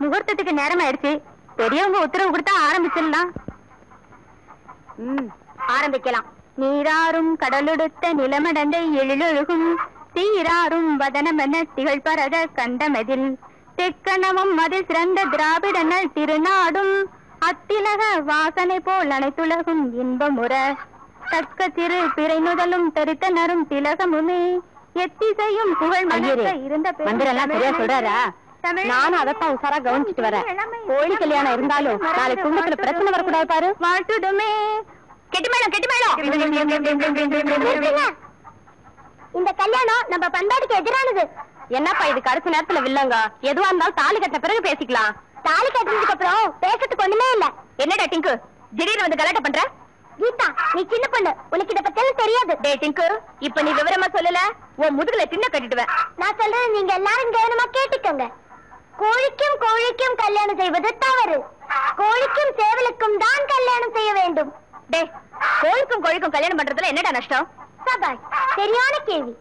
முகூர்த்தத்துக்கு நேரம் ஆயிடுச்சு. பெரியவங்க உத்தரவு கொடுத்தா ஆரம்பிச்சிடலாம். ஆரம்பிக்கலாம். நீராறும் கடலுடுத்த நிலமடந்தை எழிலொழுகும் தீராறும் வதனமென திகழ்பரத கண்டமதில் தெக்கணமும் அதில் சிறந்த திராவிடனல் திருநாடும் அத்திலக வாசனை போல் அனைத்துலகும் இன்பமுற தக்க திரு பிறை முதலும் தரித்தனரும் திலகமுமே எத்திசையும் புகழ் மணக்க இருந்த மந்திரெல்லாம் சரியா சொல்றாரா? நானும் அதத்தான் உசாரா கவனிச்சுட்டு வரேன். கோழி கல்யாணம் இருந்தாலும் நாளை குடும்பத்துல பிரச்சனை வரக்கூடாது பாரு. வாழ்த்துடுமே. கெட்டிமேளம் கெட்டிமேளம். இந்த கல்யாணம் நம்ம பண்பாட்டுக்கு எதிரானது. என்னப்பா இது கடைசி நேரத்துல வில்லங்க? எதுவா இருந்தாலும் தாலி கட்டின பிறகு பேசிக்கலாம். தாலி கட்டினதுக்கு அப்புறம் பேசுறதுக்கு ஒண்ணுமே இல்ல. என்னடா டிங்கு திடீர்னு வந்து கலாட்டம் பண்ற? கீதா, நீ சின்ன பொண்ணு, உனக்கு இத பத்தி தெரியாது. டே டிங்கு, இப்ப நீ விவரமா சொல்லல உன் முதுகுல தின்ன கட்டிடுவேன். நான் சொல்றது நீங்க எல்லாரும் கவனமா கேட்டுக்கோங்க. கோழிக்கும் கோழிக்கும் கல்யாணம் செய்வது தவறு. கோழிக்கும் சேவலுக்கும் தான் கல்யாணம் செய்ய வேண்டும். டே, கோழிக்கும் கோழிக்கும் கல்யாணம் பண்றதுல என்னடா நஷ்டம்? சபாஷ், சரியான கேள்வி.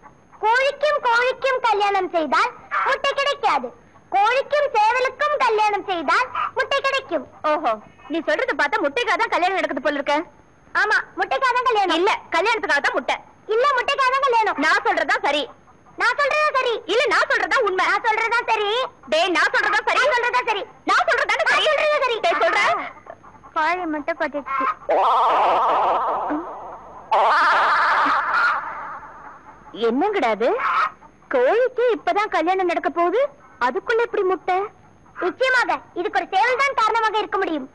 கோழிக்கும் கோழிக்கும் கல்யாணம் செய்தால் முட்டை கிடைக்காது. கோழிக்கும் சேவலுக்கும் கல்யாணம் செய்தால் முட்டை கிடைக்கும். ஓஹோ, நீ சொல்றது பார்த்தா முட்டைக்காக தான் கல்யாணம் நடக்குது போல இருக்க. ஆமா, முட்டைக்காக தான் கல்யாணம். இல்ல, கல்யாணத்துக்காக தான் முட்டை. இல்ல, முட்டைக்காக தான் கல்யாணம். நான் சொல்றதா சரி. நான் சொல்றதா சரி. இல்ல, நான் சொல்றதா உண்மை. நான் சொல்றதா சரி. டேய், நான் சொல்றதா சரி. நான் சொல்றதா சரி. நான் சொல்றதா சரி. சொல்றதா சரி. டேய், சொல்ற கோழி முட்டை கொட்டிடுச்சு. என்னங்கடாது? கோழிக்கு இப்பதான் கல்யாணம் நடக்க போகுது, அதுக்குள்ள எப்படி முட்டை? நிச்சயமாக இதுக்கு ஒரு சேவல் தான் காரணமாக இருக்க முடியும்.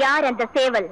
யார் அந்த சேவல்?